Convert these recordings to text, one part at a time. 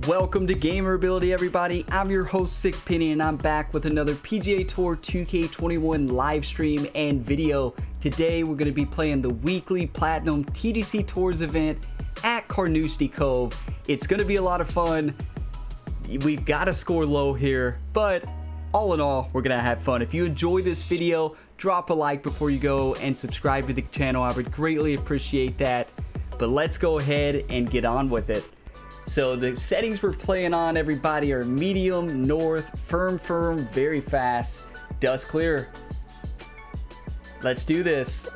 Welcome to Gamer Ability, everybody. I'm your host, Sixpenny, and I'm back with another PGA Tour 2K21 live stream and video. Today, we're going to be playing the weekly Platinum TGC Tours event at Carnoustie Cove. It's going to be a lot of fun. We've got to score low here, but all in all, we're going to have fun. If you enjoy this video, drop a like before you go and subscribe to the channel. I would greatly appreciate that. But let's go ahead and get on with it. So the settings we're playing on, everybody, are medium, north, firm, very fast, dust clear. Let's do this.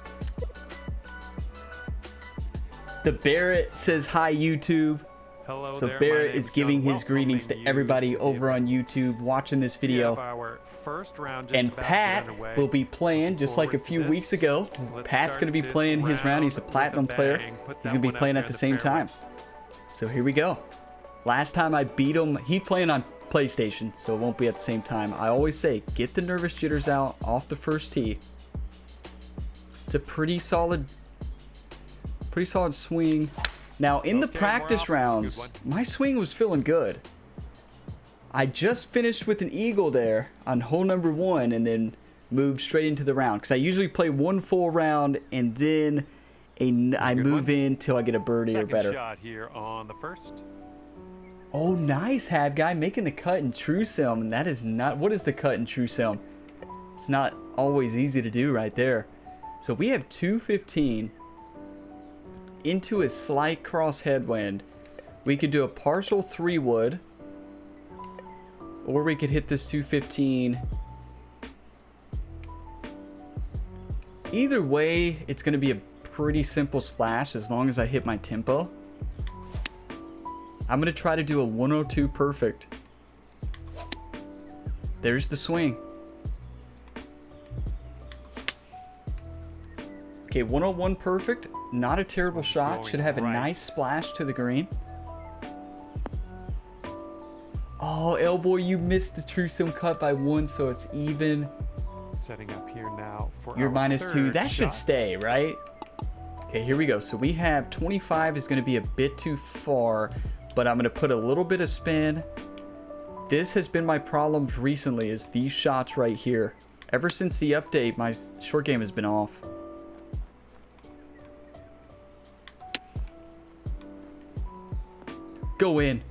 The Barrett says hi, YouTube. Hello so there, Barrett is giving his greetings to everybody over on YouTube watching this video. And Pat will be playing just like a few weeks ago. Pat's going to be playing his round. He's a Platinum player. He's going to be playing at the same time. So here we go. Last time I beat him, he's playing on PlayStation, so it won't be at the same time. I always say, get the nervous jitters out off the first tee. It's a pretty solid swing. Now, in the practice rounds, my swing was feeling good. I just finished with an eagle there on hole number 1 and then moved straight into the round. Because I usually play one full round and then I move in till I get a birdie or better. Shot here on the first. Oh, nice, Had Guy, making the cut in True Sim. And that is not... What is the cut in True Sim? It's not always easy to do right there. So we have 215 into a slight cross headwind. We could do a partial 3-wood. Or we could hit this 215. Either way, it's going to be a pretty simple splash as long as I hit my tempo. I'm going to try to do a 102 perfect. There's the swing. Okay, 101 perfect. Not a terrible shot. Should have a nice splash to the green. Oh, Elboy, you missed the True Sim cut by 1, so it's even. Setting up here now for your -2. That should stay, right? Okay, here we go. So we have 25 is going to be a bit too far, but I'm going to put a little bit of spin. This has been my problem recently, is these shots right here. Ever since the update, my short game has been off. Go in.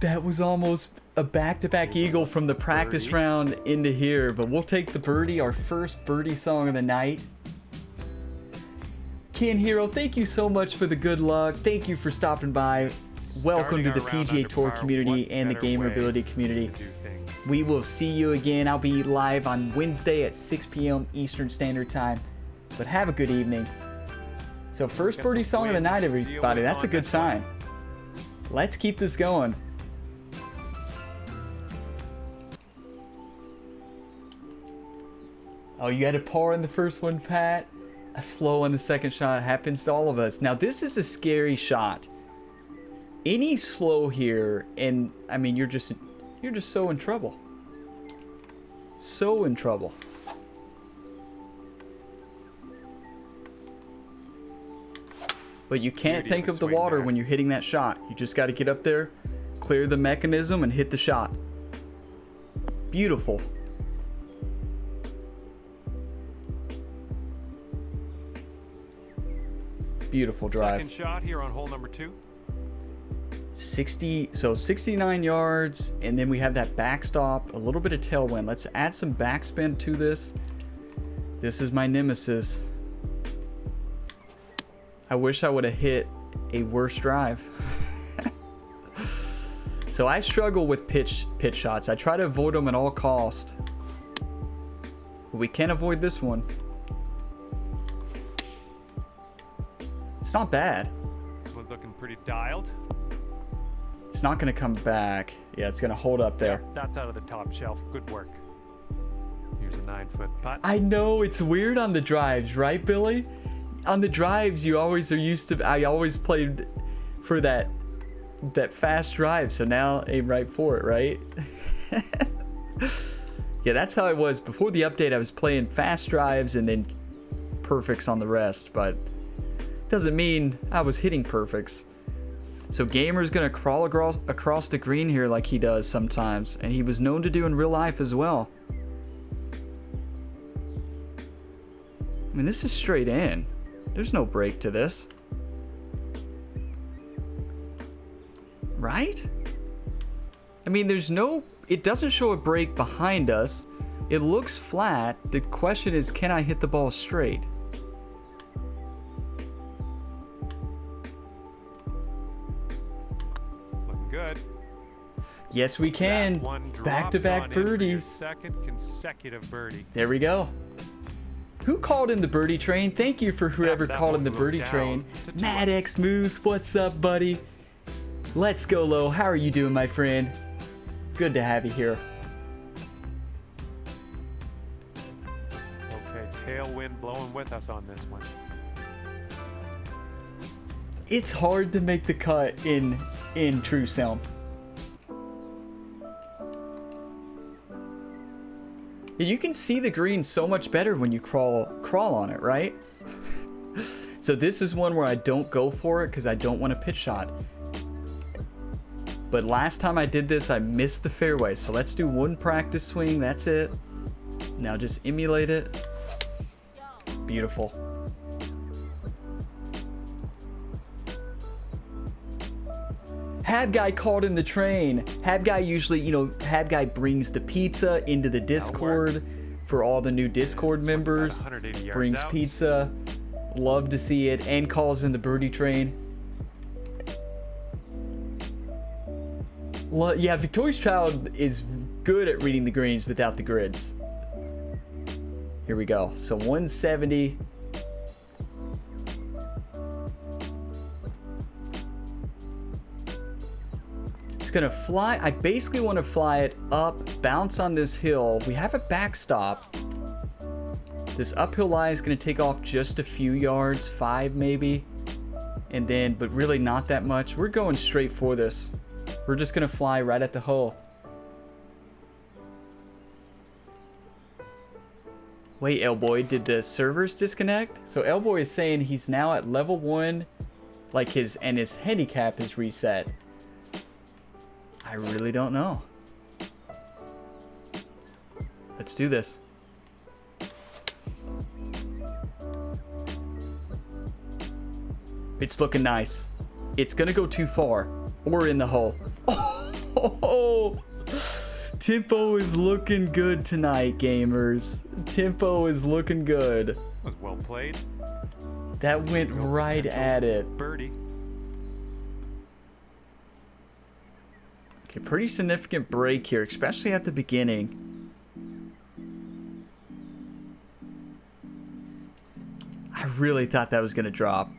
That was almost a back-to-back eagle from the practice round into here, but we'll take the birdie, our first birdie song of the night. Ken Hero, thank you so much for the good luck. Thank you for stopping by. Welcome to the PGA Tour community and the Gamer Ability community. We will see you again. I'll be live on Wednesday at 6 p.m. Eastern Standard Time. But have a good evening. So first birdie song of the night, everybody. That's a good sign. Let's keep this going. Oh, you had a par in the first one, Pat. A slow on the second shot. Happens to all of us. Now, this is a scary shot. Any slow here, and I mean, you're just so in trouble. So in trouble. But you can't think of the water when you're hitting that shot. You just got to get up there, clear the mechanism, and hit the shot. Beautiful. Beautiful drive. Second shot here on hole number 2. 69 yards, and then we have that backstop, a little bit of tailwind. Let's add some backspin to this. This is my nemesis. I wish I would have hit a worse drive. So I struggle with pitch shots. I try to avoid them at all cost. But we can't avoid this one. It's not bad. This one's looking pretty dialed. It's not going to come back. Yeah, it's going to hold up there. That's out of the top shelf. Good work. Here's a 9-foot putt. I know, it's weird on the drives, right, Billy? On the drives, you always are used to. I always played for that fast drive, so now aim right for it, right? Yeah, that's how I was before the update. I was playing fast drives and then perfects on the rest, but doesn't mean I was hitting perfects. So Gamer's gonna crawl across the green here like he does sometimes, and he was known to do in real life as well. I mean, this is straight in. There's no break to this. Right? I mean, there's no... It doesn't show a break behind us. It looks flat. The question is, can I hit the ball straight? Looking good. Yes, we can. Back-to-back birdies. Second consecutive birdie. There we go. Who called in the birdie train? Thank you for whoever called in the birdie train. Mad X Moose, what's up, buddy? Let's go, Lo. How are you doing, my friend? Good to have you here. Okay, tailwind blowing with us on this one. It's hard to make the cut in True Sound. You can see the green so much better when you crawl on it, right? So this is one where I don't go for it because I don't want a pitch shot. But last time I did this, I missed the fairway. So let's do one practice swing. That's it. Now just emulate it. Beautiful. Hab Guy called in the train. Hab Guy usually, you know, Hab Guy brings the pizza into the Discord for all the new Discord members. Brings pizza. Love to see it. And calls in the birdie train. Yeah, Victorious Child is good at reading the greens without the grids. Here we go. So 170. It's gonna fly. I basically want to fly it up, bounce on this hill. We have a backstop. This uphill lie is gonna take off just a few yards, 5 maybe. And then, but really not that much. We're going straight for this. We're just gonna fly right at the hole. Wait, Elboy, did the servers disconnect? So Elboy is saying he's now at level 1, like his handicap is reset. I really don't know. Let's do this. It's looking nice. It's gonna go too far. Or in the hole. Oh, tempo is looking good tonight, gamers. Tempo is looking good. That was well played. That went right at it. Birdie. Okay, pretty significant break here, especially at the beginning. I really thought that was gonna drop.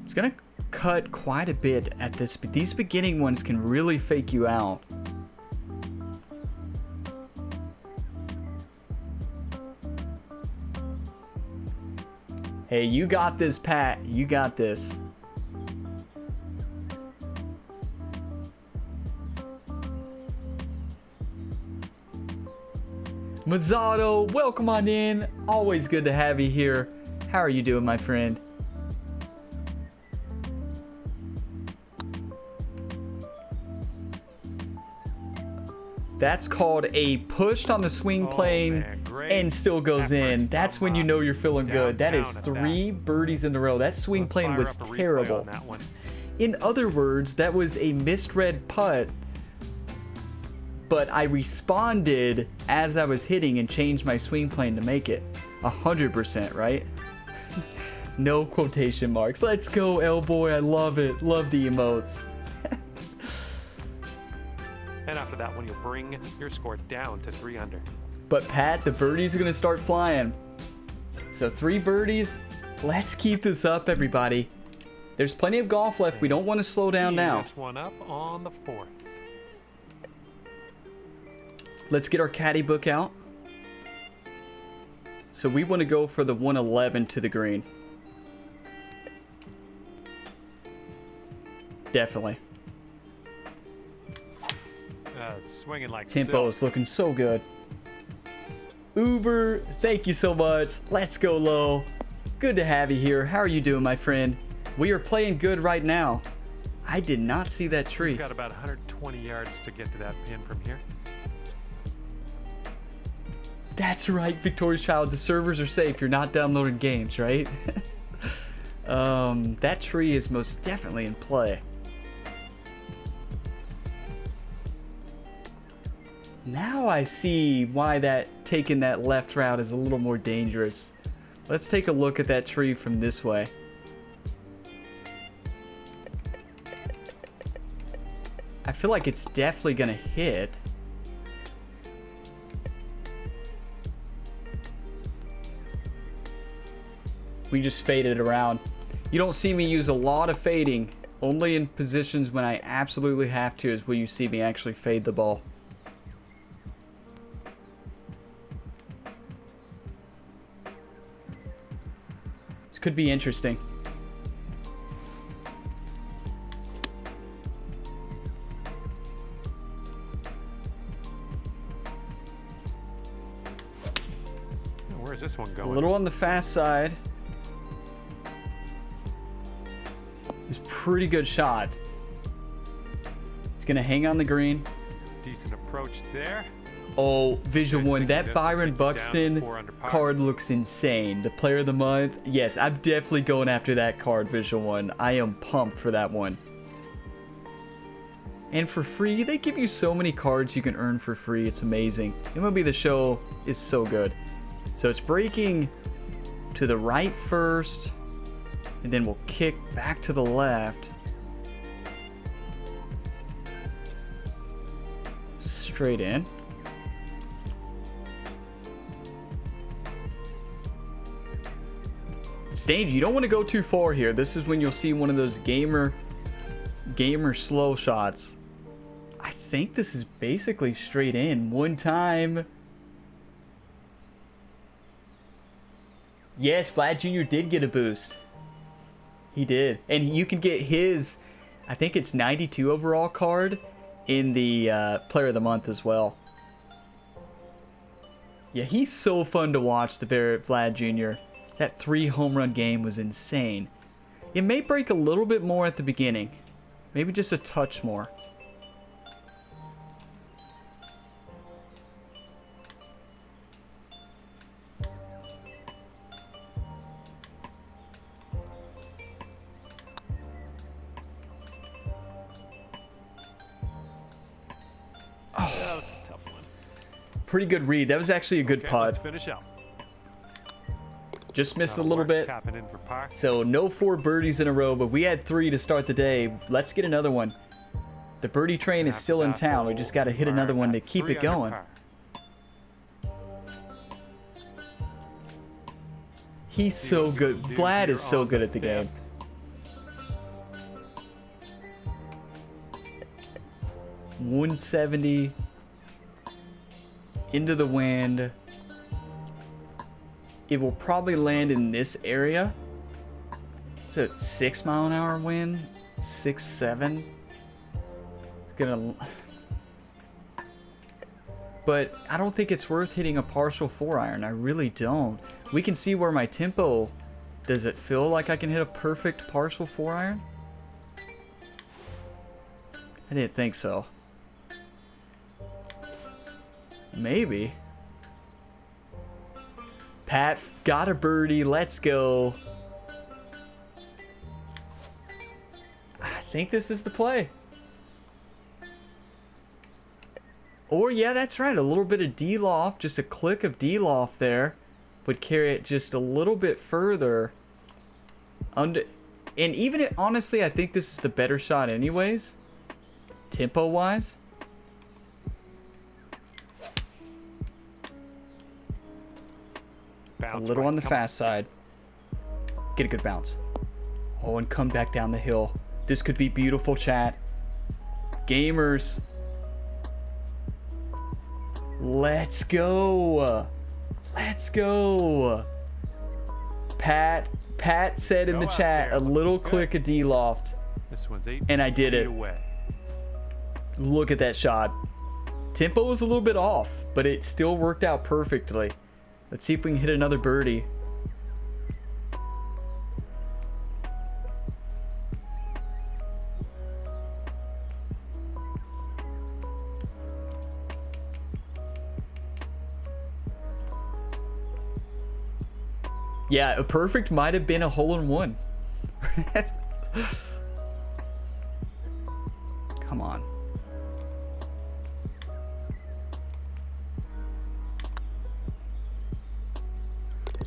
It's gonna cut quite a bit at this, but these beginning ones can really fake you out. Hey, you got this, Pat. You got this. Mazzato, welcome on in. Always good to have you here. How are you doing, my friend? That's called a pushed on the swing plane and still goes in. That's when you know you're feeling good. That is 3 birdies in a row. That swing plane was terrible. In other words, that was a misread putt, but I responded as I was hitting and changed my swing plane to make it 100%, right? No quotation marks. Let's go, Elboy. I love it. Love the emotes. And after that one, you'll bring your score down to 3 under. But Pat, the birdies are going to start flying. So 3 birdies. Let's keep this up, everybody. There's plenty of golf left. We don't want to slow down now. This one up on the 4th. Let's get our caddy book out. So we want to go for the 111 to the green. Definitely. Swinging like Tempo is looking so good. Uber, thank you so much. Let's go low. Good to have you here. How are you doing, my friend? We are playing good right now. I did not see that tree. We've got about 120 yards to get to that pin from here. That's right, Victoria's Child. The servers are safe. You're not downloading games, right? That tree is most definitely in play. Now I see why taking that left route is a little more dangerous. Let's take a look at that tree from this way. I feel like it's definitely gonna hit. We just faded it around. You don't see me use a lot of fading. Only in positions when I absolutely have to is where you see me actually fade the ball. This could be interesting. Where's this one going? A little on the fast side. It's a pretty good shot. It's gonna hang on the green. Decent approach there. Oh, visual one. That This Byron will take you down to Buxton 4 under par. card looks insane. The player of the month. Yes, I'm definitely going after that card, visual one. I am pumped for that one. And for free, they give you so many cards you can earn for free. It's amazing. MLB The Show is so good. So it's breaking to the right first, and then we'll kick back to the left. Straight in. Stage, you don't want to go too far here. This is when you'll see one of those gamer slow shots. I think this is basically straight in. One time. Yes, Vlad Jr. did get a boost. He did. And you can get his, I think it's 92 overall card in the Player of the Month as well. Yeah, he's so fun to watch, the Barrett Vlad Jr. That 3 home run game was insane. It may break a little bit more at the beginning. Maybe just a touch more. That was a tough one. Pretty good read. That was actually a good Okay, putt. let's finish up. Just missed a That'll little work. bit. Tapping in for par. So no 4 birdies in a row, but we had 3 to start the day. Let's get another one. The birdie train is After still in that, town. We just got to hit we another are one to at keep 3 it under going. par. He's See so what you good. can do Vlad here is so on good the at the game. fifth. .170 into the wind. It will probably land in this area. So it's 6 mile an hour wind, 6, 7. It's gonna. But I don't think it's worth hitting a partial 4-iron. I really don't. We can see where my tempo. Does it feel like I can hit a perfect partial 4-iron? I didn't think so. Maybe. Pat got a birdie. Let's go. I think this is the play. Or, yeah, that's right. A little bit of D-loft. Just a click of D-loft there would carry it just a little bit further. And even if, honestly, I think this is the better shot anyways. Tempo-wise. A Bounce little right. on the Come fast side. Get a good bounce. Oh, and come back down the hill. This could be beautiful, chat. Gamers. Let's go. Let's go. Pat said in Go the out chat, there, a little looking click of D-loft. This one's 8 And I did feet it. away. Look at that shot. Tempo was a little bit off, but it still worked out perfectly. Let's see if we can hit another birdie. Yeah, a perfect might have been a hole-in-one. Come on.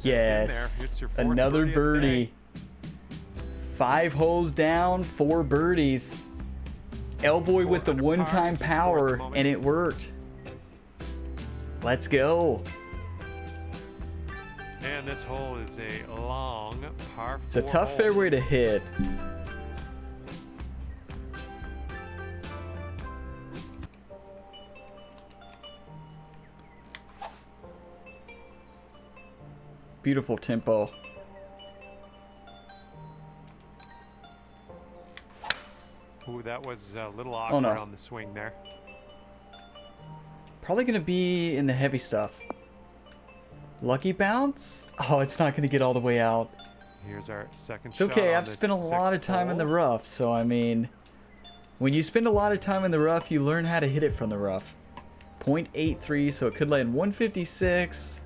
Yes, another birdie. 5 holes down, 4 birdies. Elboy with the one-time power, and it worked. Let's go. And this hole is a long par 4. It's a tough fairway to hit. Beautiful tempo. Ooh, that was a little awkward on the swing there. Probably going to be in the heavy stuff. Lucky bounce? Oh, it's not going to get all the way out. Here's our second it's shot. okay, on I've spent a lot of time hole. in the rough, so I mean, when you spend a lot of time in the rough, you learn how to hit it from the rough. 0.83, so it could land 156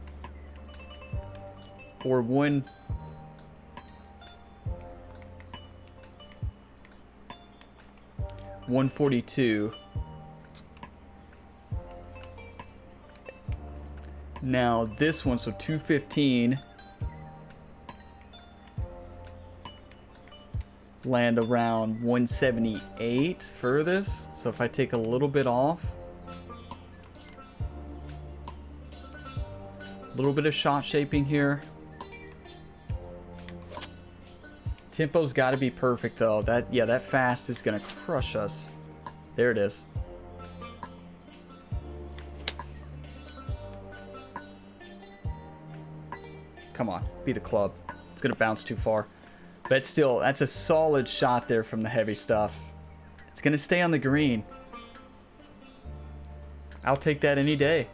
or 142. Now this one, so 215, land around 178 furthest. So if I take a little bit off, a little bit of shot shaping here. Tempo's got to be perfect though. That fast is gonna crush us. There it is. Come on, be the club. It's gonna bounce too far. But still, that's a solid shot there from the heavy stuff. It's gonna stay on the green. I'll take that any day.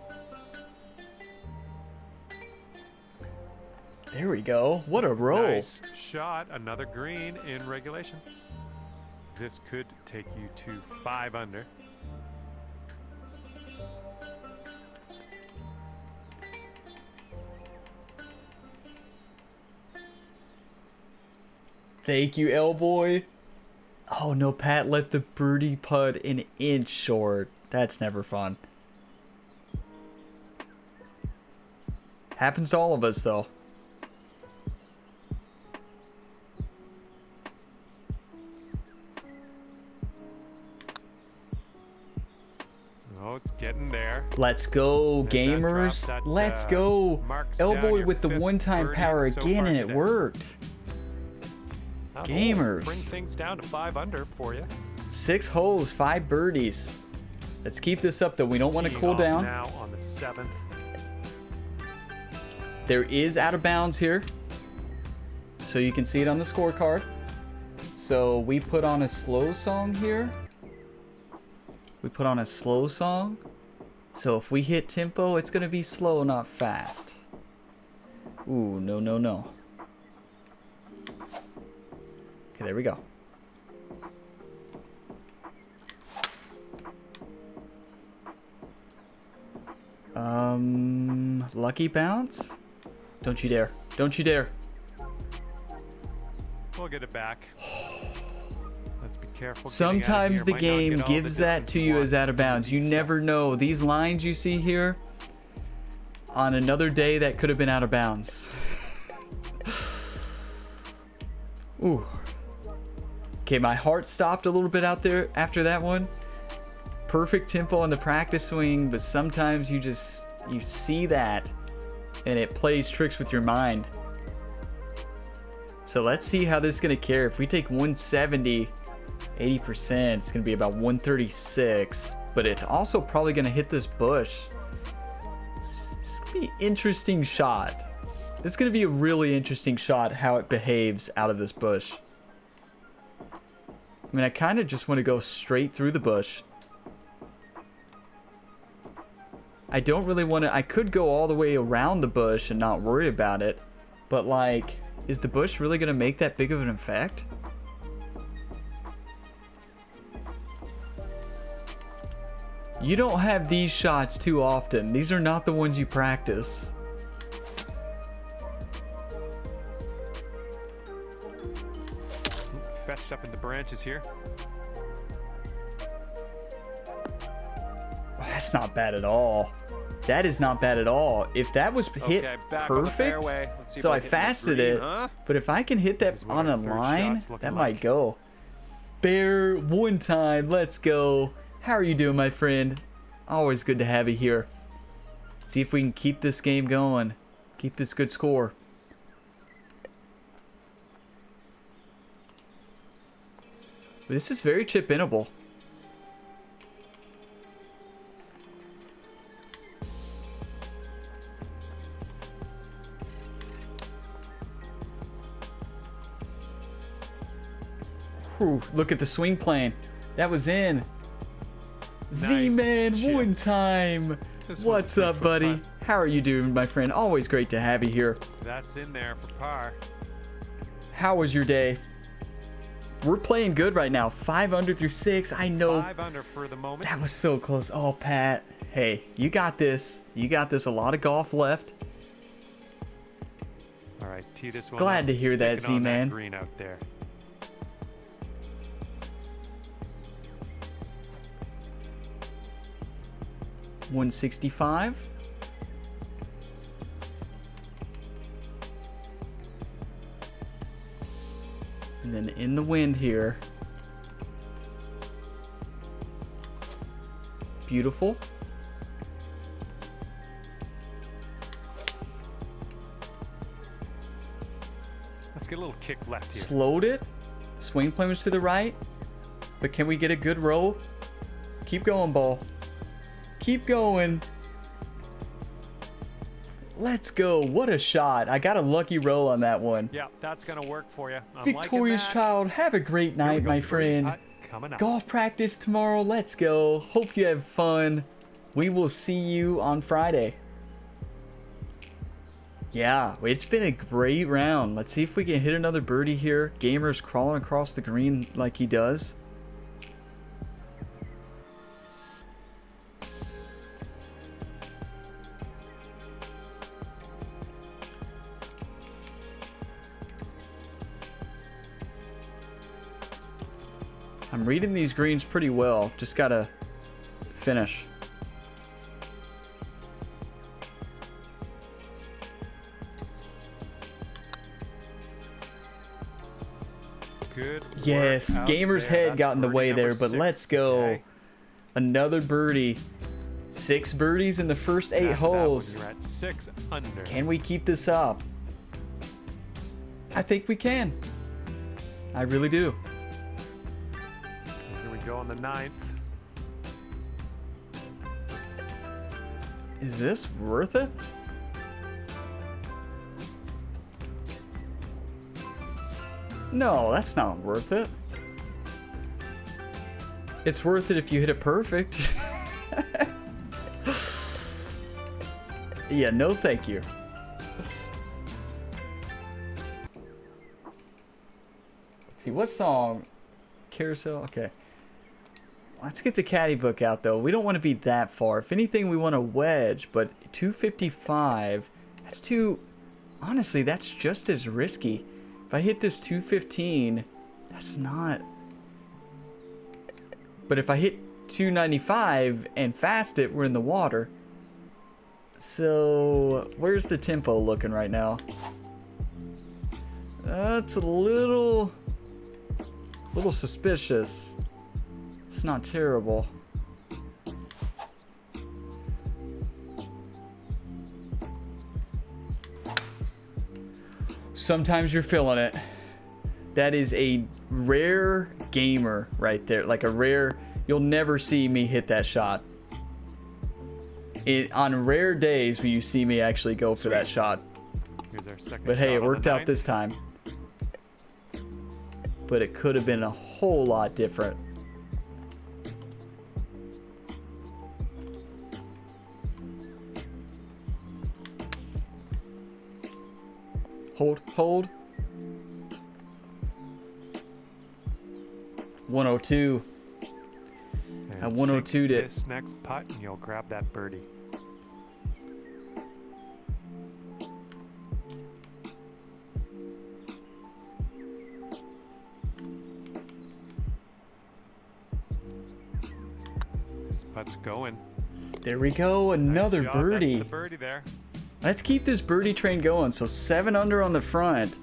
There we go. What a roll. Nice shot. Another green in regulation. This could take you to 5 under. Thank you, Elboy. Oh no, Pat left the birdie putt an inch short. That's never fun. Happens to all of us though. Oh, it's getting there. Let's go, And gamers. that, Let's go. marks down Elboy your with the 5th one-time birdie power so again, far and it today. worked. That Gamers. will bring things down to 5 under for you. 6 holes, 5 birdies. Let's keep this up though. We don't want to cool down. Now on the 7th. There is out of bounds here, so you can see it on the scorecard. So we put on a slow song here. We put on a slow song. So if we hit tempo, it's gonna be slow, not fast. Ooh, no, no, no. Okay, there we go. Lucky bounce? Don't you dare. Don't you dare. We'll get it back. Let's be careful. Sometimes the game gives that to you as out of bounds. You never know. These lines you see here, on another day that could have been out of bounds. Ooh. Okay, my heart stopped a little bit out there after that one. Perfect tempo on the practice swing, but sometimes you see that and it plays tricks with your mind. So let's see how this is going to carry. If we take 170, 80%, it's going to be about 136, but it's also probably going to hit this bush. It's going to be an interesting shot. It's going to be a really interesting shot how it behaves out of this bush. I mean, I kind of just want to go straight through the bush. I don't really want to. I could go all the way around the bush and not worry about it. But like, is the bush really going to make that big of an effect? You don't have these shots too often. These are not the ones you practice. Fetched up in the branches here. That's not bad at all. That is not bad at all. If that was hit perfect, so I fasted it, but if I can hit that on a line, that might go. Bear, one time, let's go. How are you doing, my friend? Always good to have you here. See if we can keep this game going. Keep this good score. This is very chip-inable. Whew, look at the swing plane. That was in. Nice. Z-Man, one time. What's up, buddy? How are you doing, my friend? Always great to have you here. That's in there for par. How was your day? We're playing good right now. 5 under through 6. I know. 5 under for the moment. That was so close. Oh, Pat. Hey, you got this. You got this. A lot of golf left. All right, tee this one. Glad to hear that, Z-Man. Green out there. $165. And then in the wind here. Beautiful. Let's get a little kick left here. Slowed it. Swing plane was to the right. But can we get a good roll? Keep going, ball. Keep going. Let's go. What a shot. I got a lucky roll on that one. Yeah, that's going to work for you. Victorious Child, have a great night, my friend. Golf practice tomorrow. Let's go. Hope you have fun. We will see you on Friday. Yeah, it's been a great round. Let's see if we can hit another birdie here. Gamer's crawling across the green like he does. I'm reading these greens pretty well. Just gotta finish. Good. Yes, Gamer's head got in the way there, but let's go. Okay. Another birdie. 6 birdies in the first 8 holes. You're at 6 under. Can we keep this up? I think we can. I really do. Here we go on the 9th. Is this worth it? No, that's not worth it. It's worth it if you hit it perfect. Yeah, no thank you. Let's see, what song? Carousel? Okay. Let's get the caddy book out, though. We don't want to be that far. If anything, we want a wedge, but 255, that's too... Honestly, that's just as risky. If I hit this 215, that's not... But if I hit 295 and fast it, we're in the water. So, where's the tempo looking right now? It's a little suspicious. It's not terrible. Sometimes you're feeling it. That is a rare gamer right there. Like a rare, you'll never see me hit that shot. On rare days when you see me actually go for that shot. Here's our second But hey, shot it on worked the out 9th. this time. But it could have been a whole lot different. Hold, hold. 102. And I 102'd it. this next putt, and you'll grab that birdie. This putt's going. There we go, another Nice job. birdie. That's the birdie there. Let's keep this birdie train going. So 7 under on the front.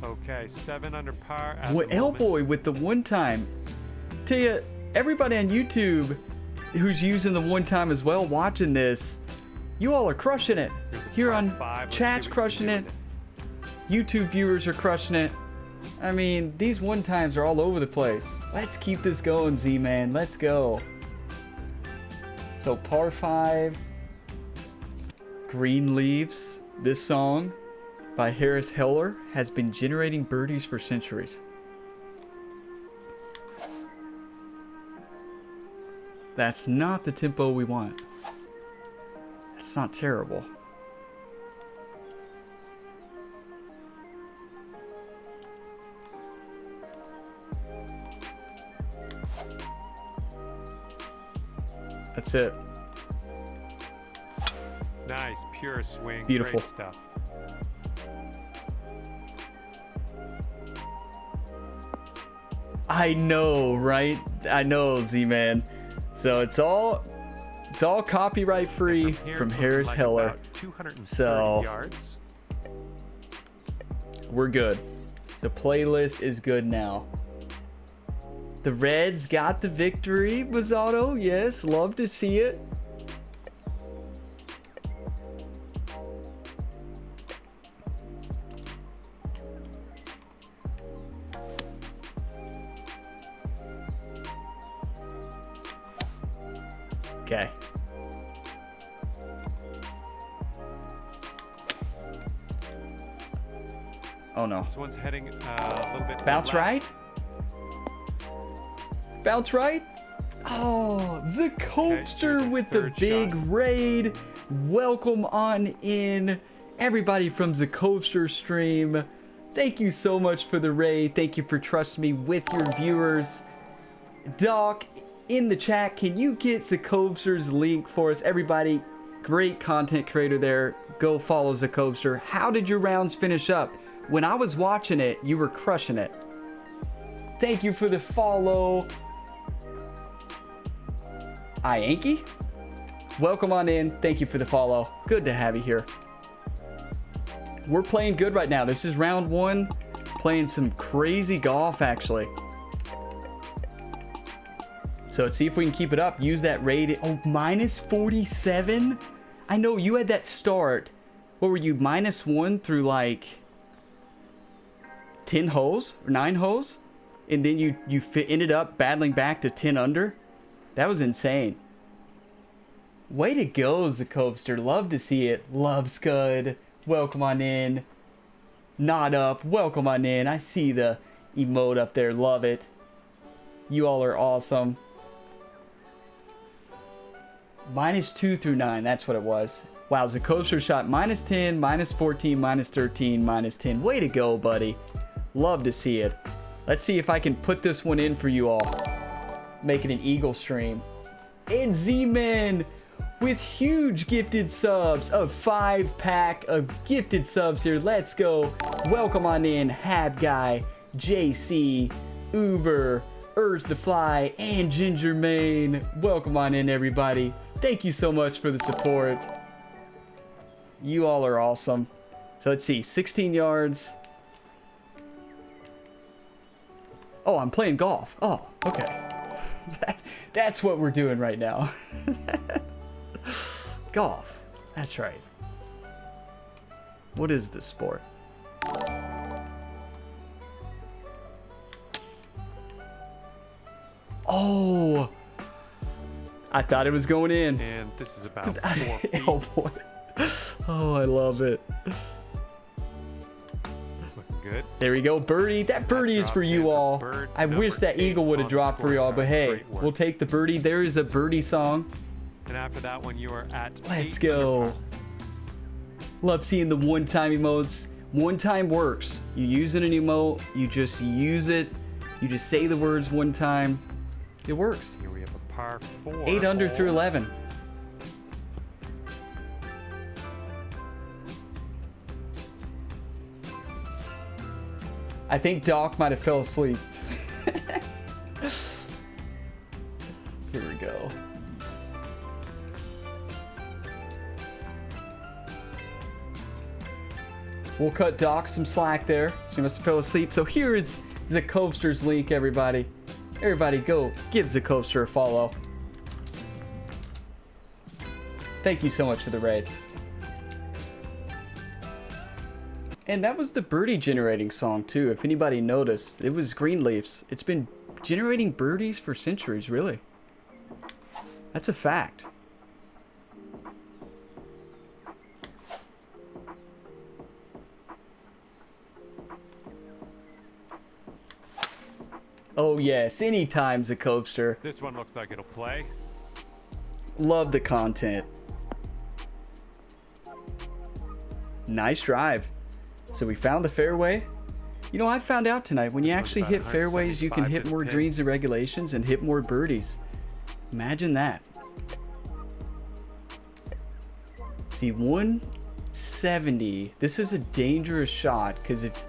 Okay, 7 under par. At What the moment. Hellboy with the one time. Tell you, everybody on YouTube who's using the one time as well, watching this, you all are crushing it. Here's a Here par on 5. Let's chat's see what you can crushing do it. with YouTube viewers are crushing it. I mean, these one times are all over the place. Let's keep this going, Z-Man. Let's go. So par 5, Green Leaves. This song by Harris Heller has been generating birdies for centuries. That's not the tempo we want. That's not terrible. That's it. Nice, pure swing. Beautiful. Great stuff. I know, right? I know, Z-Man. So it's all copyright free And here from it's Harris looking like Heller. about 230 So- yards. We're good. The playlist is good now. The Reds got the victory, Mazzato. Yes, love to see it. Okay. Oh no. This one's heading a little bit to the Bounce left. right? Bounce right? Oh, here's Zakopster our with the third big shot. raid. Welcome on in. Everybody from Zakopster stream. Thank you so much for the raid. Thank you for trusting me with your viewers. Doc, in the chat, can you get Zakopster's link for us? Everybody, great content creator there. Go follow Zakopster. How did your rounds finish up? When I was watching it, you were crushing it. Thank you for the follow. Yankee, welcome on in. Thank you for the follow. Good to have you here. We're playing good right now. This is round 1. Playing some crazy golf, actually. So let's see if we can keep it up. Use that rating. Oh, minus 47? I know you had that start. What were you, -1 through like 10 holes or 9 holes? And then you ended up battling back to 10 under? That was insane. Way to go, Zakopster. Love to see it. Love Scud. Welcome on in. Not up. Welcome on in. I see the emote up there. Love it. You all are awesome. -2 through 9. That's what it was. Wow, Zakopster shot -10, -14, -13, -10. Way to go, buddy. Love to see it. Let's see if I can put this one in for you all. Make it an Eagle stream. And Z-Man with huge gifted subs. A 5-pack of gifted subs here. Let's go. Welcome on in, Hab Guy, JC, Uber, Urge to Fly, and Ginger Mane. Welcome on in, everybody. Thank you so much for the support. You all are awesome. So let's see, 16 yards. Oh, I'm playing golf. Oh, okay. That's what we're doing right now. Golf. That's right. What is this sport? Oh, I thought it was going in. And this is about 4 feet. Oh boy. Oh, I love it. Looking good. There we go, birdie. That birdie is for drops you in for all. bird I wish number that 8 eagle would have on the dropped for y'all, but scorecard. hey, Great work. we'll take the birdie. There is a birdie song. And after that one, you are at Let's 8 go. under par. Love seeing the one-time emotes. One time works. You use an emote, you just use it. You just say the words one time. It works. Here we have a par 4. 8 under hole. through 11. I think Doc might have fell asleep. Here we go. We'll cut Doc some slack there. She must have fell asleep. So here is Zacoaster's link, everybody. Everybody go give Zacoaster a follow. Thank you so much for the raid. And that was the birdie generating song too. If anybody noticed, it was Greenleaf's. It's been generating birdies for centuries, really. That's a fact. Oh yes, anytime Zacoaster. This one looks like it'll play. Love the content. Nice drive. So we found the fairway. You know, I found out tonight when you actually hit fairways, you can hit more greens and regulations and hit more birdies. Imagine that. See, 170. This is a dangerous shot because if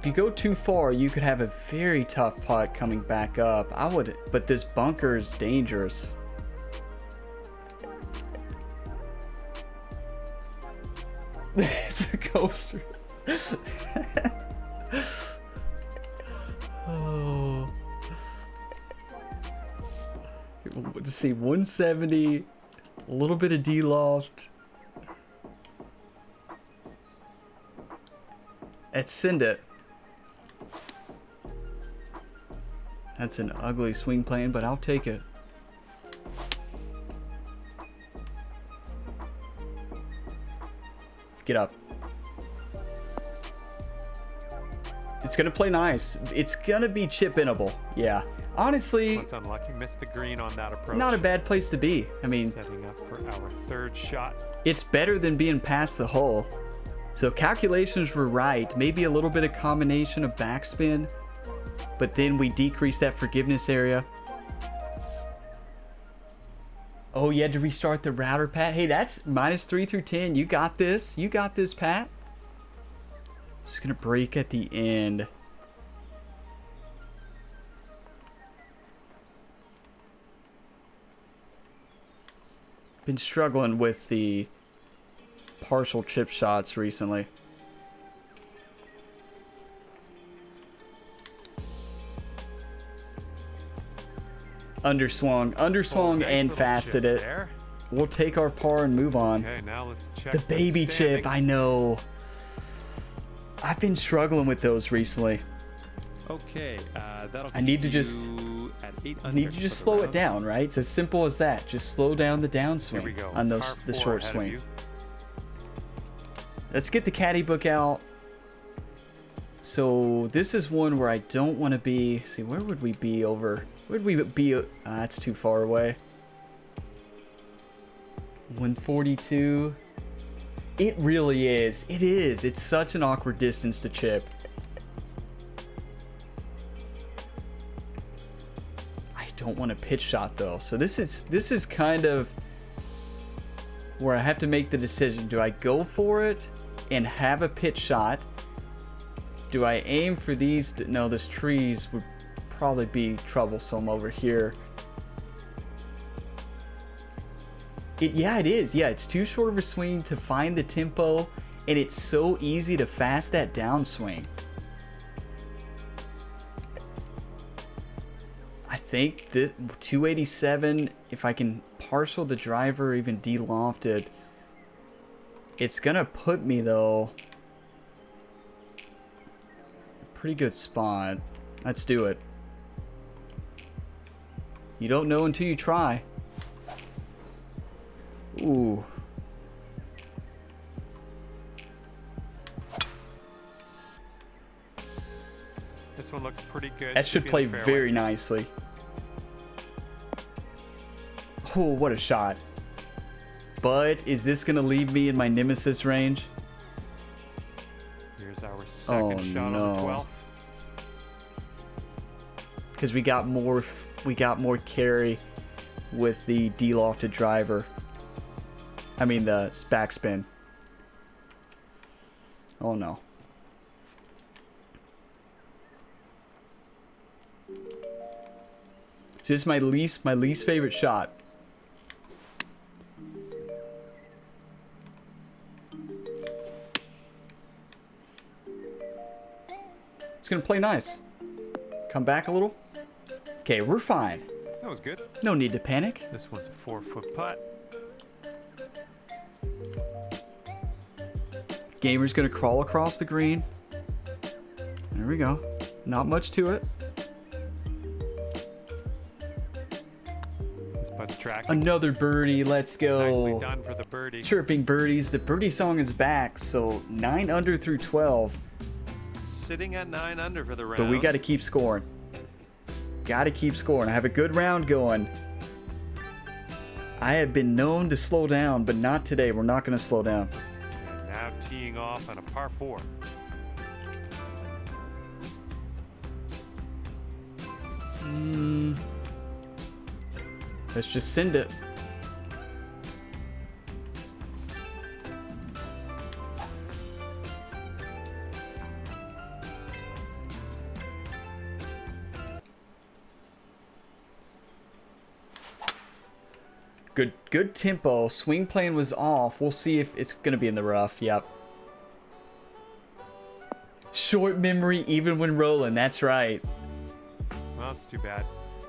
you go too far, you could have a very tough putt coming back up. But this bunker is dangerous. It's a coaster. Oh. Let's see, 170, a little bit of D-loft. Let's send it. That's an ugly swing plan, but I'll take it. Get up. It's gonna play nice. It's gonna be chip-inable. Yeah. Honestly, That's unlucky. Missed the green on that approach. not a bad place to be. I mean, Setting up for our third shot. it's better than being past the hole. So calculations were right. Maybe a little bit of combination of backspin, but then we decrease that forgiveness area. Oh, you had to restart the router, Pat. Hey, that's -3 through 10. You got this. You got this, Pat. It's gonna break at the end. Been struggling with the partial chip shots recently. Underswung Nice and little fasted chip it. there. We'll take our par and move on. Okay, now let's check The baby chip, I standings. know. I've been struggling with those recently. Okay, that'll I need to keep just- you at 8 I under need to for just the slow it round. down, right? It's as simple as that. Just slow down the Here we downswing go. on Par the 4 short ahead of swing. you. Let's get the caddy book out. So this is one where I don't want to be. See, where would we be over? Where'd we be? That's too far away. 142. It really is. It is. It's such an awkward distance to chip. I don't want a pitch shot though. So this is kind of where I have to make the decision. Do I go for it and have a pitch shot? Do I aim for these? No, this trees would probably be troublesome over here. Yeah, it is. Yeah, it's too short of a swing to find the tempo, and it's so easy to fast that downswing. I think this 287, if I can partial the driver, even de-loft it, it's gonna put me though pretty good spot. Let's do it. You don't know until you try. Ooh. This one looks pretty good. That should be in play the fairway. very nicely. Oh, what a shot. But is this going to leave me in my nemesis range? Here's our second shot on the 12th. Because we got more carry with the de-lofted driver. I mean the backspin. Oh no. So this is my least favorite shot. It's gonna play nice. Come back a little. Okay, we're fine. That was good. No need to panic. This one's a 4-foot putt. Gamer's gonna crawl across the green. There we go. Not much to it. This putt's tracking. Another birdie. Let's go. Nicely done for the birdie. Chirping birdies. The birdie song is back. So 9 under through 12. Sitting at 9 under for the round. But we got to keep scoring. Got to keep scoring. I have a good round going. I have been known to slow down, but not today. We're not going to slow down. And now teeing off on a par 4. Let's just send it. Good tempo. Swing plan was off. We'll see if it's going to be in the rough. Yep. Short memory even when rolling. That's right. Well, it's too bad.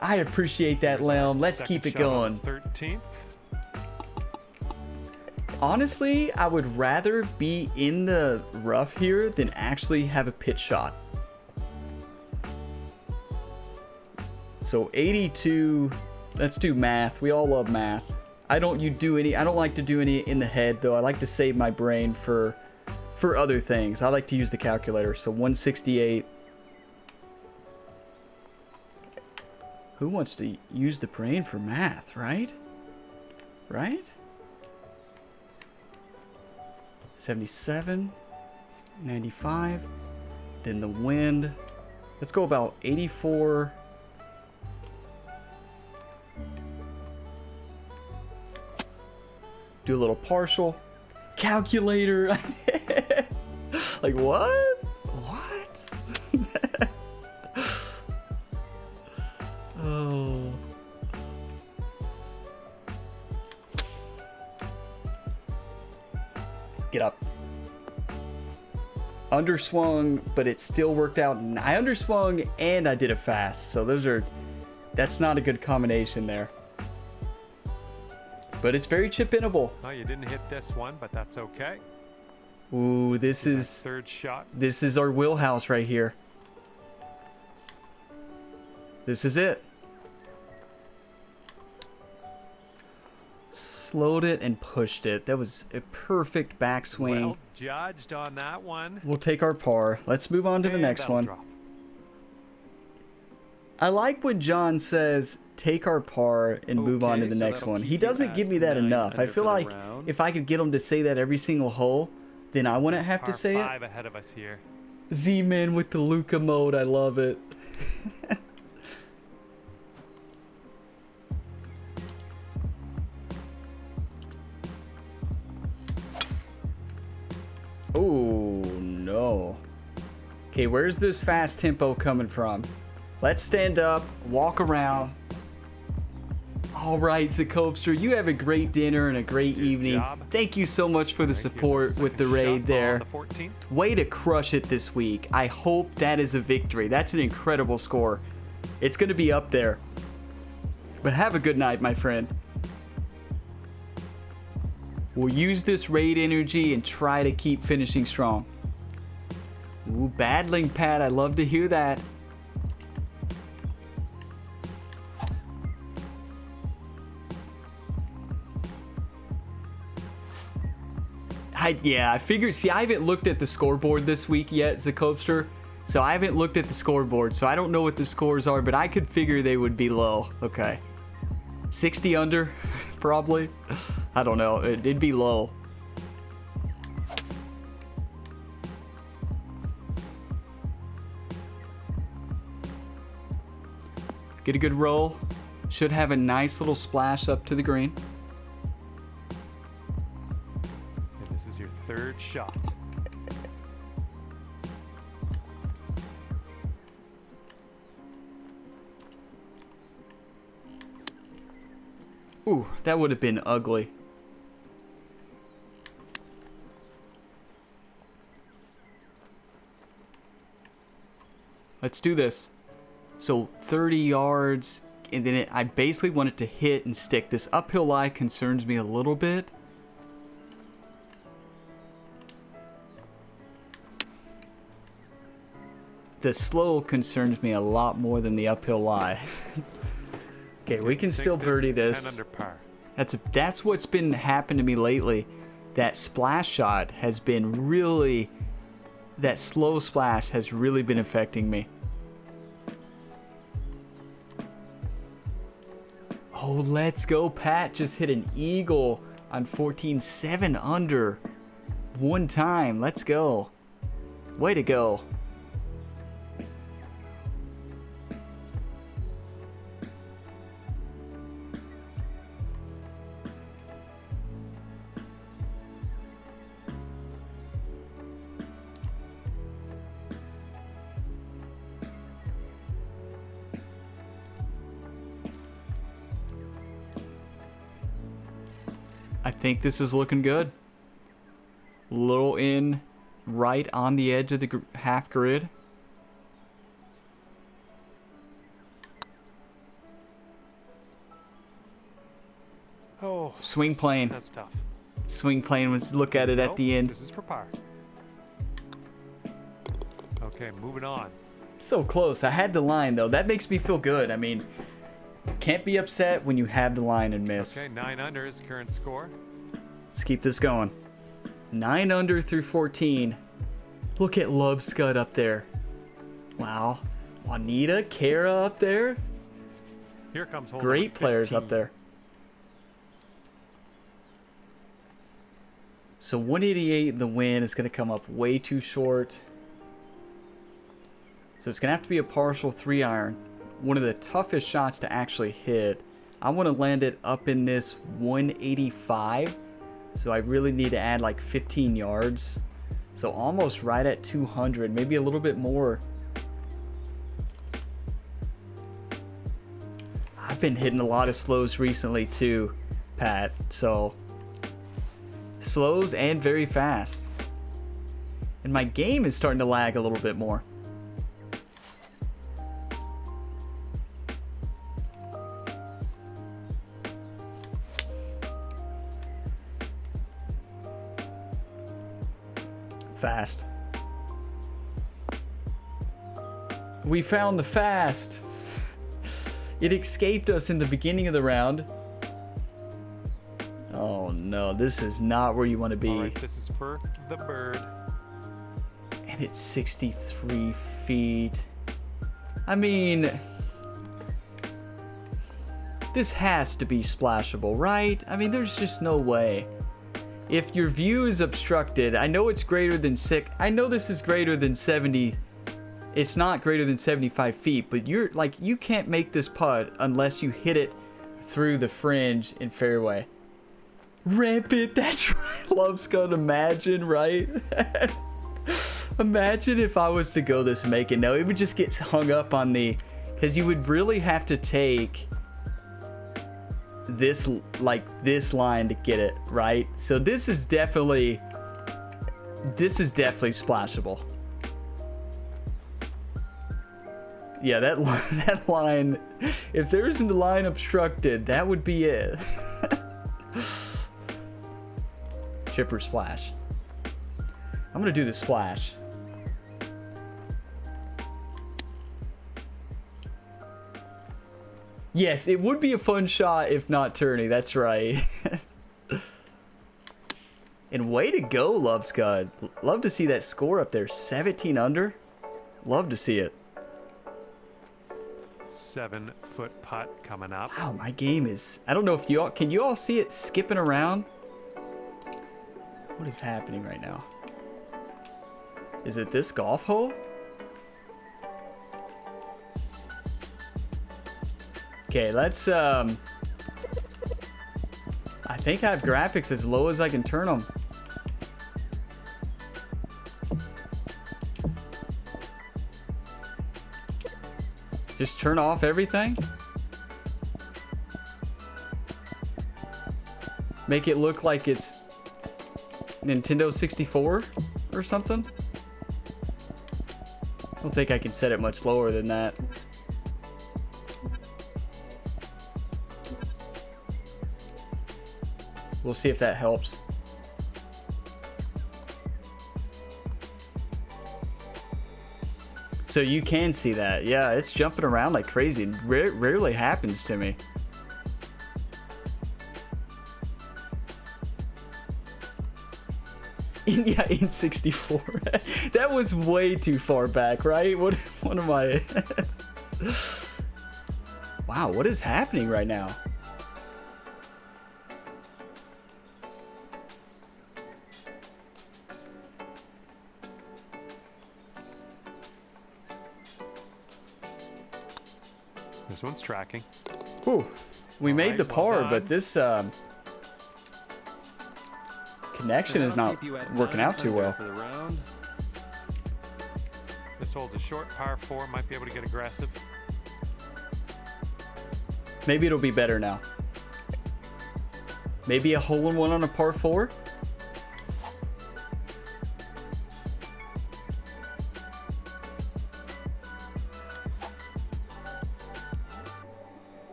I appreciate that, Lem. Let's keep it going. 13th. Honestly, I would rather be in the rough here than actually have a pitch shot. So 82. Let's do math. We all love math. I don't like to do any in the head though. I like to save my brain for other things. I like to use the calculator. So 168. Who wants to use the brain for math, right? Right? 77, 95, then the wind. Let's go about 84. Do a little partial. Calculator. Like what? What? Oh. Get up. Underswung, but it still worked out. I underswung and I did it fast. So that's not a good combination there. But it's very chip-inable. Oh, you didn't hit this one, but that's okay. Ooh, this is third shot. This is our wheelhouse right here. This is it. Slowed it and pushed it. That was a perfect backswing. Well judged on that one. We'll take our par. Let's move on to the next one. Drop. I like when John says, take our par and move on to the next one. He doesn't give me that enough. I feel like if I could get him to say that every single hole, then I wouldn't have to say Par 5 it. ahead of us here. Z-Man with the Luca mode. I love it. Oh, no. Okay, where's this fast tempo coming from? Let's stand up, walk around. All right, Zakopster, you have a great dinner and a great evening. Thank you so much for the support with the raid there. Way to crush it this week. I hope that is a victory. That's an incredible score. It's going to be up there. But have a good night, my friend. We'll use this raid energy and try to keep finishing strong. Ooh, battling, Pat. I love to hear that. Yeah, I figured. See, I haven't looked at the scoreboard this week yet, Zakopster. So I haven't looked at the scoreboard. So I don't know what the scores are, but I could figure they would be low. Okay. 60 under, probably. I don't know. It'd be low. Get a good roll. Should have a nice little splash up to the green. And this is your third shot. Ooh, that would have been ugly. Let's do this. So 30 yards, and then I basically want it to hit and stick. This uphill lie concerns me a little bit. The slow concerns me a lot more than the uphill lie. Okay, we can still birdie this. 10 under par. That's what's been happening to me lately. That splash shot has been really, that slow splash has really been affecting me. Oh, let's go. Pat just hit an eagle on 14, 7 under. One time. Let's go. Way to go. I think this is looking good. Little in, right on the edge of the half grid. Oh, Swing plane. that's tough. Swing plane was look at it at the end. This is for par. Okay, moving on. So close. I had the line though. That makes me feel good. I mean, can't be upset when you have the line and miss. Okay, 9 under is the current score. Let's keep this going. 9 under through 14. Look at Love Scud up there. Wow. Juanita, Kara up there. Here comes hole Great number players 15. up there. So 188 in the win is going to come up way too short. So it's going to have to be a partial 3-iron. One of the toughest shots to actually hit. I want to land it up in this 185. So I really need to add like 15 yards. So almost right at 200, maybe a little bit more. I've been hitting a lot of slows recently too, Pat. So slows and very fast. And my game is starting to lag a little bit more. Fast. We found the fast. It escaped us in the beginning of the round. Oh no, this is not where you want to be. All right, this is for the bird. And it's 63 feet. I mean, this has to be splashable, right? I mean, there's just no way. If your view is obstructed, I know it's greater than 6. I know this is greater than 70. It's not greater than 75 feet, but you're like, you can't make this putt unless you hit it through the fringe in fairway. Ramp it, that's right. Love's gonna imagine, right? Imagine if I was to go this and make it. No, it would just get hung up on the, because you would really have to take this, like this line to get it right. So this is definitely splashable. Yeah, that line, if there isn't a line obstructed, that would be it. Chipper splash. I'm gonna do the splash. Yes, it would be a fun shot if not turning. That's right. And way to go, Love Scud. Love to see that score up there. 17 under. Love to see it. 7-foot putt coming up. Wow, my game is... I don't know if you all... Can you all see it skipping around? What is happening right now? Is it this golf hole? Okay, let's... I think I have graphics as low as I can turn them. Just turn off everything. Make it look like it's Nintendo 64 or something. I don't think I can set it much lower than that. We'll see if that helps. So you can see that. Yeah, it's jumping around like crazy. It rarely happens to me. Yeah, in 64. That was way too far back, right? What am I... Wow, what is happening right now? This one's tracking. Whew. We made the par, but this connection is not working out too well. For the round. This hole's a short par 4. Might be able to get aggressive. Maybe it'll be better now. Maybe a hole-in-one on a par 4?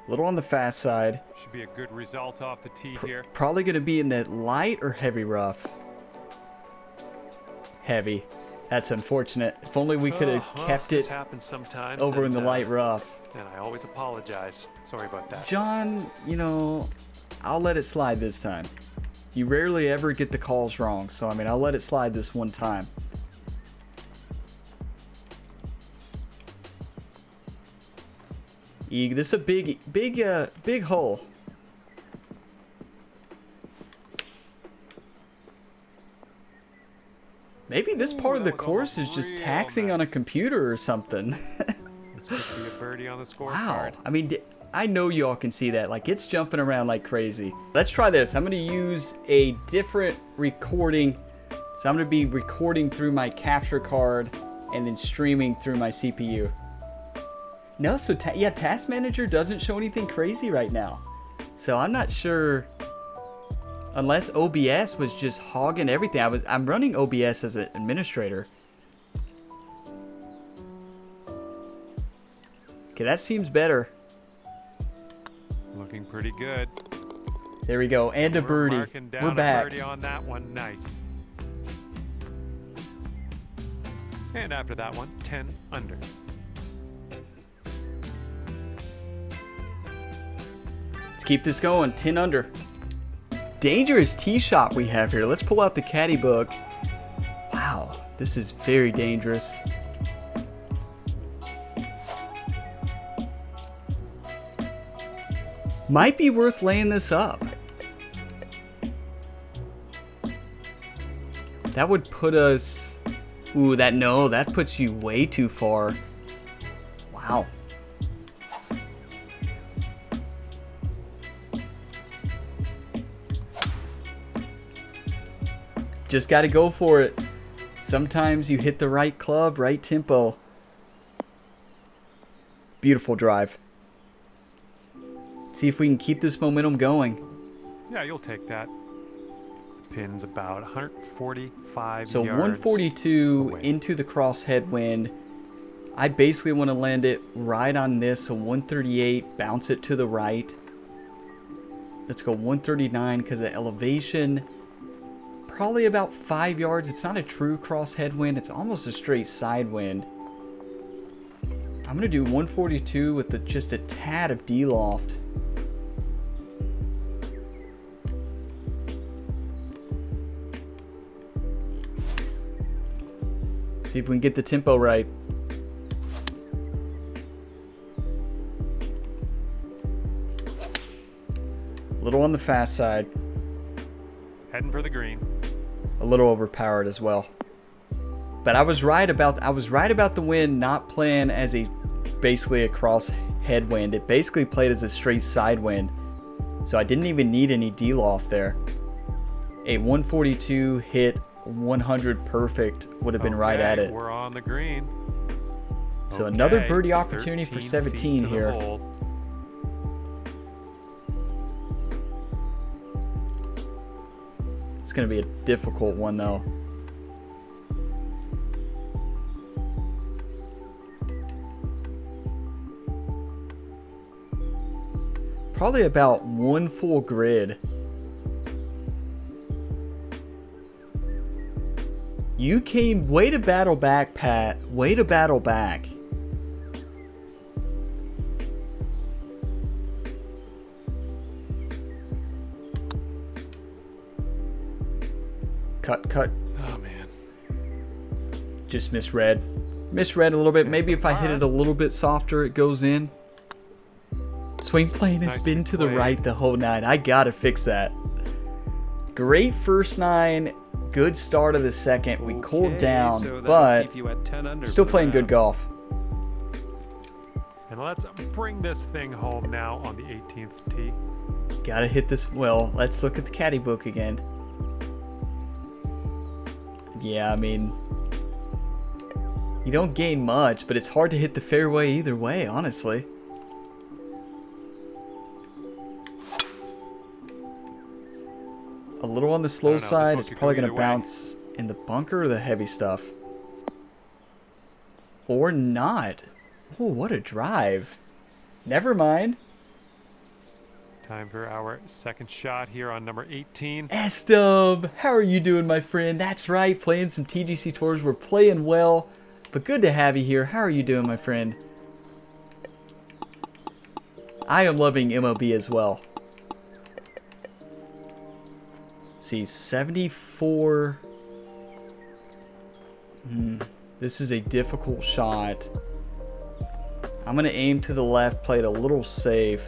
A little on the fast side. Should be a good result off the tee here. Probably going to be in that light or heavy rough. Heavy. That's unfortunate. If only we could have kept it sometimes over in the light rough. And I always apologize. Sorry about that. John, you know, I'll let it slide this time. You rarely ever get the calls wrong. So, I mean, I'll let it slide this one time. This is a big hole. Maybe this part of the course is just taxing on a computer or something. This could be a birdie on the scorecard. Wow. I mean, I know y'all can see that. Like, it's jumping around like crazy. Let's try this. I'm going to use a different recording. So I'm going to be recording through my capture card and then streaming through my CPU. No, so yeah, Task Manager doesn't show anything crazy right now. So I'm not sure, unless OBS was just hogging everything. I'm running OBS as an administrator. Okay, that seems better. Looking pretty good. There we go, and a birdie. We're back. A birdie on that one, nice. And after that one, 10 under. Let's keep this going. 10 under. Dangerous tee shot we have here. Let's pull out the caddy book. Wow, this is very dangerous. Might be worth laying this up. That would put us... Ooh, that puts you way too far. Wow. Just got to go for it. Sometimes you hit the right club, right tempo. Beautiful drive. See if we can keep this momentum going. Yeah, you'll take that. The pin's about 145 so yards 142 away. Into the cross headwind. I basically want to land it right on this. So 138, bounce it to the right. Let's go 139 because of elevation. Probably about 5 yards. It's not a true cross headwind. It's almost a straight side wind. I'm going to do 142 with just a tad of D-loft. See if we can get the tempo right. A little on the fast side. Heading for the green. A little overpowered as well. But I was right about the wind not playing as basically a cross headwind. It basically played as a straight side wind. So I didn't even need any D-loft there. A 142 hit 100 perfect would have been right at it. We're on the green. So another birdie opportunity for 17 here. It's going to be a difficult one though. Probably about one full grid. You came way to battle back, Pat. Way to battle back. Cut. Oh, man. Just misread. Misread a little bit. Maybe if I hit it a little bit softer, it goes in. Swing plane has been to the right the whole night. I gotta fix that. Great first 9. Good start of the second. We cooled down, so but keep you at 10 under still playing good golf. And let's bring this thing home now on the 18th tee. Gotta hit this. Well, let's look at the caddy book again. Yeah, I mean, you don't gain much, but it's hard to hit the fairway either way, honestly. A little on the slow side. It's probably going to bounce in the bunker or the heavy stuff. Or not. Oh, what a drive. Never mind. Time for our second shot here on number 18. S-Dub, how are you doing, my friend? That's right, playing some TGC Tours. We're playing well, but good to have you here. How are you doing, my friend? I am loving MLB as well. See, 74. This is a difficult shot. I'm going to aim to the left, play it a little safe.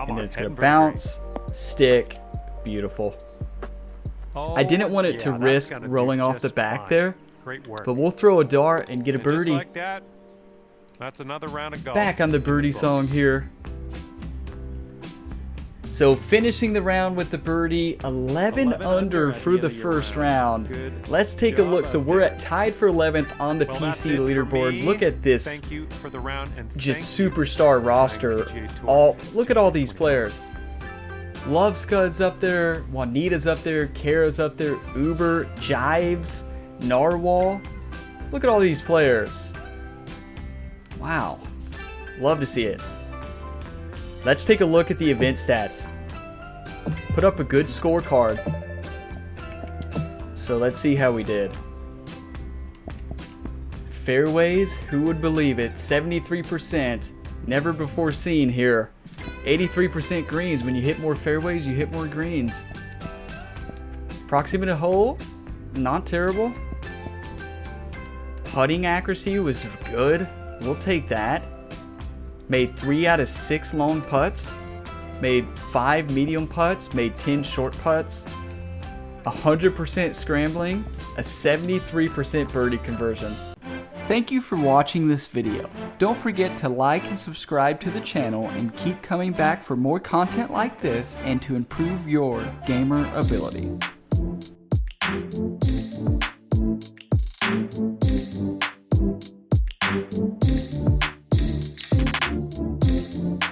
And then it's going to bounce, stick, beautiful. I didn't want it to risk rolling off the back there, but we'll throw a dart and get a birdie. Just like that, that's another round of golf. Back on the birdie song here. So finishing the round with the birdie, 11 under for the first round. Let's take a look. So we're tied for 11th on the PC leaderboard. Look at this. Thank you for the round and just superstar roster. Look at all these players. Love Scud's up there, Juanita's up there, Kara's up there, Uber, Jives, Narwhal. Look at all these players. Wow. Love to see it. Let's take a look at the event stats. Put up a good scorecard. So let's see how we did. Fairways, who would believe it? 73%. Never before seen here. 83% greens. When you hit more fairways, you hit more greens. Proximate hole, not terrible. Putting accuracy was good. We'll take that. Made 3 out of 6 long putts. Made 5 medium putts. Made 10 short putts. 100% scrambling. A 73% birdie conversion. Thank you for watching this video. Don't forget to like and subscribe to the channel and keep coming back for more content like this and to improve your gamer ability.